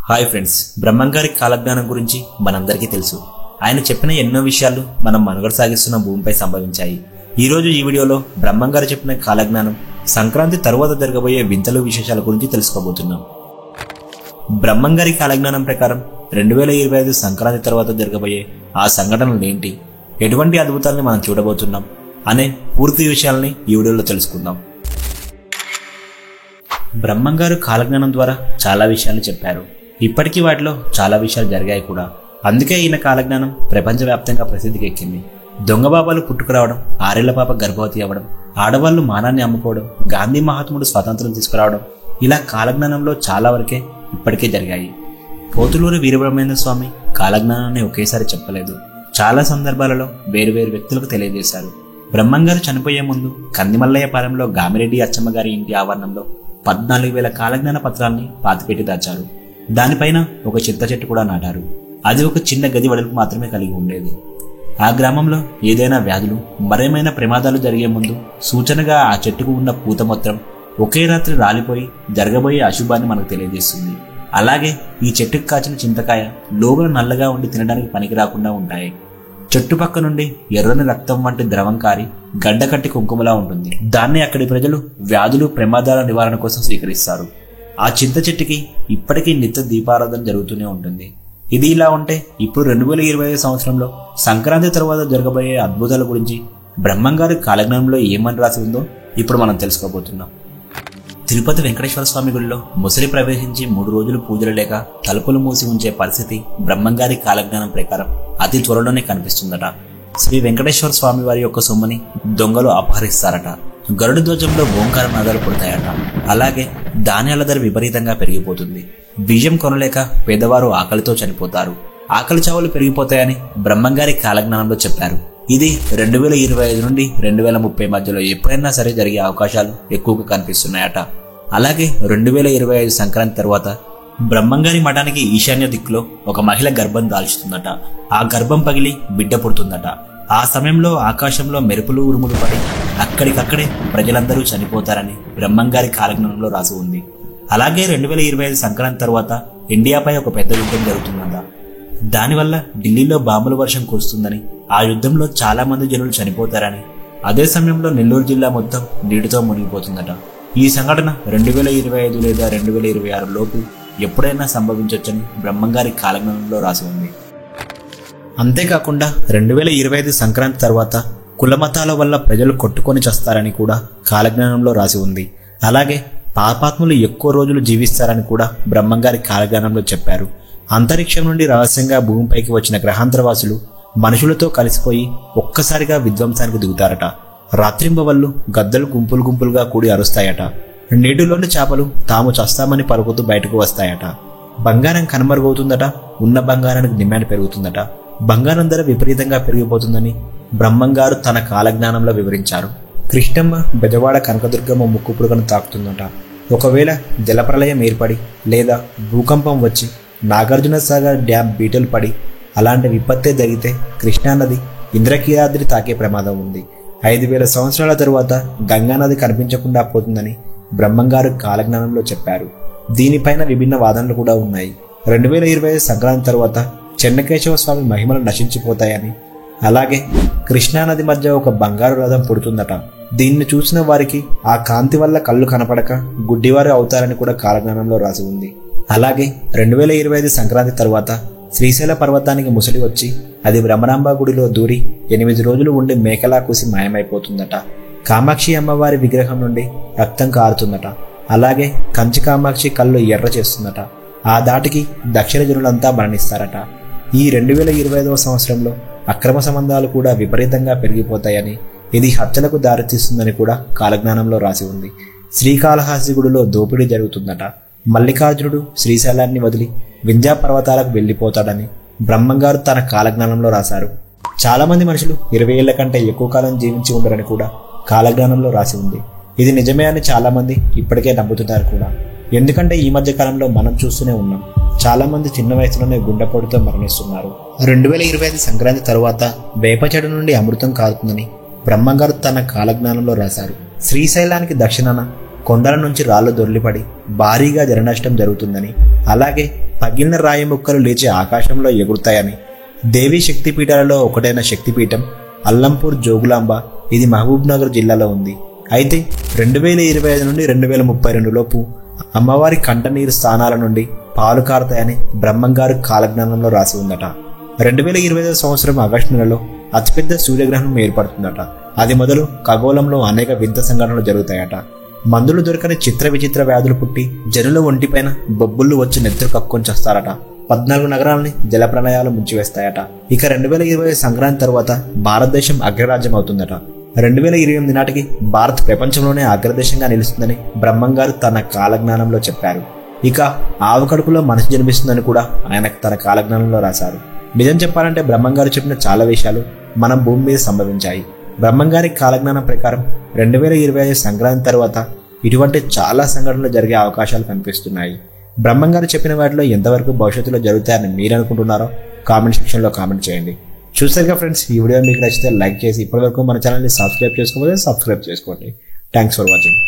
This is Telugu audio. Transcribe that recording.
హాయ్ ఫ్రెండ్స్, బ్రహ్మంగారి కాలజ్ఞానం గురించి మనందరికీ తెలుసు. ఆయన చెప్పిన ఎన్నో విషయాలు మనం మనుగడ సాగిస్తున్న భూమిపై సంభవించాయి. ఈరోజు ఈ వీడియోలో బ్రహ్మంగారు చెప్పిన కాలజ్ఞానం, సంక్రాంతి తరువాత జరగబోయే వింతలు విశేషాల గురించి తెలుసుకోబోతున్నాం. బ్రహ్మంగారి కాలజ్ఞానం ప్రకారం 2025 సంక్రాంతి తర్వాత జరగబోయే ఆ సంఘటనలు ఏంటి, ఎటువంటి అద్భుతాలని మనం చూడబోతున్నాం అనే పూర్తి విషయాలని ఈ వీడియోలో తెలుసుకుందాం. బ్రహ్మంగారు కాలజ్ఞానం ద్వారా చాలా విషయాలు చెప్పారు. ఇప్పటికీ వాటిలో చాలా విషయాలు జరిగాయి కూడా. అందుకే ఈయన కాలజ్ఞానం ప్రపంచవ్యాప్తంగా ప్రసిద్ధికి ఎక్కింది. దొంగ బాబాలు పుట్టుకురావడం, ఆరేళ్ల పాప గర్భవతి అవ్వడం, ఆడవాళ్లు మానాన్ని అమ్ముకోవడం, గాంధీ మహాత్ముడు స్వాతంత్రం తీసుకురావడం, ఇలా కాలజ్ఞానంలో చాలా వరకే ఇప్పటికే జరిగాయి. పోతులూరి వీరబ్రహ్మేంద్ర స్వామి కాలజ్ఞానాన్ని ఒకేసారి చెప్పలేదు. చాలా సందర్భాలలో వేరువేరు వ్యక్తులకు తెలియజేశారు. బ్రహ్మంగారు చనిపోయే ముందు కందిమల్లయ్యపాలెంలో గామిరెడ్డి అచ్చమ్మ గారి ఇంటి ఆవరణంలో 14,000 కాలజ్ఞాన పత్రాల్ని పాతిపెట్టి దాచారు. దానిపైన ఒక చింత చెట్టు కూడా నాటారు. అది ఒక చిన్న గది వెడల్పు మాత్రమే కలిగి ఉండేది. ఆ గ్రామంలో ఏదైనా వ్యాధులు, మరేమైనా ప్రమాదాలు జరిగే ముందు సూచనగా ఆ చెట్టుకు ఉన్న పూత మొత్తం ఒకే రాత్రి రాలిపోయి జరగబోయే అశుభాన్ని మనకు తెలియజేస్తుంది. అలాగే ఈ చెట్టుకు కాచిన చింతకాయ లోపల నల్లగా ఉండి తినడానికి పనికి రాకుండా ఉంటాయి. చెట్టు పక్క నుండి ఎర్రని రక్తం వంటి ద్రవం కారి గడ్డకట్టి కుంకుమలా ఉంటుంది. దాన్ని అక్కడి ప్రజలు వ్యాధులు, ప్రమాదాల నివారణ కోసం స్వీకరిస్తారు. ఆ చింత చెట్టుకి ఇప్పటికీ నిత్య దీపారాధన జరుగుతూనే ఉంటుంది. ఇది ఇలా ఉంటే ఇప్పుడు 2025 సంవత్సరంలో సంక్రాంతి తర్వాత జరగబోయే అద్భుతాల గురించి బ్రహ్మంగారి కాలజ్ఞానంలో ఏమని రాసి ఉందో ఇప్పుడు మనం తెలుసుకోబోతున్నాం. తిరుపతి వెంకటేశ్వర స్వామి గుడిలో ముసలి ప్రవేశించి 3 రోజులు పూజలు లేక తలుపులు మూసి ఉంచే పరిస్థితి బ్రహ్మంగారి కాలజ్ఞానం ప్రకారం అతి త్వరలోనే కనిపిస్తుందట. శ్రీ వెంకటేశ్వర స్వామి వారి యొక్క సొమ్ముని దొంగలు అపహరిస్తారట. గరుడ ధ్వజంలో ఓంకార నాదాలు పుడతాయట. అలాగే ధాన్యాల ధర విపరీతంగా పెరిగిపోతుంది. బియ్యం కొనలేక పేదవారు ఆకలితో చనిపోతారు. ఆకలి చావులు పెరిగిపోతాయని బ్రహ్మంగారి కాలజ్ఞానంలో చెప్పారు. ఇది 2025 నుండి 2030 మధ్యలో ఎప్పుడైనా సరే జరిగే అవకాశాలు ఎక్కువగా కనిపిస్తున్నాయట. అలాగే 2025 సంక్రాంతి తర్వాత బ్రహ్మంగారి మఠానికి ఈశాన్య దిక్కులో ఒక మహిళ గర్భం దాల్చుతుందట. ఆ గర్భం పగిలి బిడ్డ పుడుతుందట. ఆ సమయంలో ఆకాశంలో మెరుపులు, ఉరుములు పడి అక్కడికక్కడే ప్రజలందరూ చనిపోతారని బ్రహ్మంగారి కాలజ్ఞానంలో రాసి ఉంది. అలాగే 2025 సంక్రాంతి తర్వాత ఇండియాపై ఒక పెద్ద యుద్ధం జరుగుతుందట. దానివల్ల ఢిల్లీలో బాంబుల వర్షం కురుస్తుందని, ఆ యుద్ధంలో చాలా మంది జనులు చనిపోతారని, అదే సమయంలో నెల్లూరు జిల్లా మొత్తం నీటితో మునిగిపోతుందట. ఈ సంఘటన 2025 లేదా 2026 లోపు ఎప్పుడైనా సంభవించవచ్చని బ్రహ్మంగారి కాలజ్ఞానంలో రాసి ఉంది. అంతేకాకుండా 2025 సంక్రాంతి తర్వాత కులమతాల వల్ల ప్రజలు కొట్టుకొని చస్తారని కూడా కాలజ్ఞానంలో రాసి ఉంది. అలాగే పాపాత్ములు ఎక్కువ రోజులు జీవిస్తారని కూడా బ్రహ్మంగారి కాలజ్ఞానంలో చెప్పారు. అంతరిక్షం నుండి రహస్యంగా భూమిపైకి వచ్చిన గ్రహాంతరవాసులు మనుషులతో కలిసిపోయి ఒక్కసారిగా విధ్వంసానికి దిగుతారట. రాత్రింబవళ్ళు గద్దలు గుంపులు గుంపులుగా కూడి అరుస్తాయట. నీటిలోని చేపలు తాము చస్తామని పలుకుతూ బయటకు వస్తాయట. బంగారం కనుమరుగవుతుందట. ఉన్న బంగారానికి డిమాండ్ పెరుగుతుందట. బంగారం ధర విపరీతంగా పెరిగిపోతుందని బ్రహ్మంగారు తన కాలజ్ఞానంలో వివరించారు. కృష్ణమ్మ బెజవాడ కనకదుర్గమ్మ ముక్కు పుడకను తాకుతుందట. ఒకవేళ జలప్రలయం ఏర్పడి లేదా భూకంపం వచ్చి నాగార్జున సాగర్ డ్యాం బీటలు పడి అలాంటి విపత్తే జరిగితే కృష్ణానది ఇంద్రకీలాద్రి తాకే ప్రమాదం ఉంది. 5,000 సంవత్సరాల తరువాత గంగానది కనిపించకుండా పోతుందని బ్రహ్మంగారు కాలజ్ఞానంలో చెప్పారు. దీనిపైన విభిన్న వాదనలు కూడా ఉన్నాయి. 2025 సంక్రాంతి తర్వాత చెన్నకేశవ స్వామి మహిమలు నశించిపోతాయని, అలాగే కృష్ణానది మధ్య ఒక బంగారు రథం పుడుతుందట. దీన్ని చూసిన వారికి ఆ కాంతి వల్ల కళ్ళు కనపడక గుడ్డివారు అవుతారని కూడా కాలజ్ఞానంలో రాసి ఉంది. అలాగే 2025 సంక్రాంతి తర్వాత శ్రీశైల పర్వతానికి ముసలి వచ్చి అది భ్రమరాంబ గుడిలో దూరి 8 రోజులు ఉండి మేకలా కూసి మాయమైపోతుందట. కామాక్షి అమ్మవారి విగ్రహం నుండి రక్తం కారుతుందట. అలాగే కంచి కామాక్షి కళ్ళు ఎర్ర చేస్తుందట. ఆ దాటికి దక్షిణ జనులంతా మరణిస్తారట. ఈ 2025 సంవత్సరంలో అక్రమ సంబంధాలు కూడా విపరీతంగా పెరిగిపోతాయని, ఇది హత్యలకు దారితీస్తుందని కూడా కాలజ్ఞానంలో రాసి ఉంది. శ్రీకాళహస్తి గుడిలో దోపిడీ జరుగుతుందట. మల్లికార్జునుడు శ్రీశైలాన్ని వదిలి వింధ్యా పర్వతాలకు వెళ్లిపోతాడని బ్రహ్మంగారు తన కాలజ్ఞానంలో రాశారు. చాలా మంది మనుషులు 20 ఏళ్ల కంటే ఎక్కువ కాలం జీవించి ఉండరని కూడా కాలజ్ఞానంలో రాసి ఉంది. ఇది నిజమే అని చాలా మంది ఇప్పటికే నమ్ముతున్నారు కూడా. ఎందుకంటే ఈ మధ్య కాలంలో మనం చూస్తూనే ఉన్నాం, చాలా మంది చిన్న వయసులోనే గుండెపోటుతో మరణిస్తున్నారు. 2025 సంక్రాంతి తరువాత వేప చెడు నుండి అమృతం కారుతుందని బ్రహ్మంగారు తన కాలజ్ఞానంలో రాశారు. శ్రీశైలానికి దక్షిణాన కొండల నుంచి రాళ్లు దొర్లిపడి భారీగా జననష్టం జరుగుతుందని, అలాగే పగిలిన రాయి ముక్కలు లేచి ఆకాశంలో ఎగురుతాయని. దేవీ శక్తిపీఠాలలో ఒకటైన శక్తిపీఠం అల్లంపూర్ జోగులాంబ, ఇది మహబూబ్ నగర్ జిల్లాలో ఉంది. అయితే 2025 నుండి 2032 లోపు అమ్మవారి కంటనీరు స్థానాల నుండి పాలు కారతాయని బ్రహ్మంగారు కాలజ్ఞానంలో రాసి ఉందట. 2025 సంవత్సరం ఆగస్టు నెలలో అతిపెద్ద సూర్యగ్రహణం ఏర్పడుతుందట. అది మొదలు ఖగోళంలో అనేక వింత సంఘటనలు జరుగుతాయట. మందులు దొరకని చిత్ర విచిత్ర వ్యాధులు పుట్టి జనుల ఒంటిపైన బొబ్బుళ్ళు వచ్చి నెత్తురు కక్కుని చేస్తారట. 14 నగరాలని జలప్రళయాలు ముంచివేస్తాయట. ఇక 2020 సంక్రాంతి తర్వాత భారతదేశం అగ్రరాజ్యం అవుతుందట. 2028 నాటికి భారత్ ప్రపంచంలోనే అగ్రదేశంగా నిలుస్తుందని బ్రహ్మంగారు తన కాలజ్ఞానంలో చెప్పారు. ఇక ఆవు కడుపులో మనిషి జన్మిస్తుందని కూడా ఆయన తన కాలజ్ఞానంలో రాశారు. నిజం చెప్పాలంటే బ్రహ్మంగారు చెప్పిన చాలా విషయాలు మన భూమి మీద సంభవించాయి. బ్రహ్మంగారి కాలజ్ఞానం ప్రకారం 2025 సంక్రాంతి తర్వాత ఇటువంటి చాలా సంఘటనలు జరిగే అవకాశాలు కనిపిస్తున్నాయి. బ్రహ్మంగారు చెప్పిన వాటిలో ఎంతవరకు భవిష్యత్తులో జరుగుతాయని మీరు అనుకుంటున్నారో కామెంట్ సెక్షన్లో కామెంట్ చేయండి. చూసారుగా ఫ్రెండ్స్, ఈ వీడియో మీకు నచ్చితే లైక్ చేసి ఇప్పటివరకు మన ఛానల్ని సబ్స్క్రైబ్ చేసుకోకపోతే సబ్స్క్రైబ్ చేసుకోండి. Thanks for watching.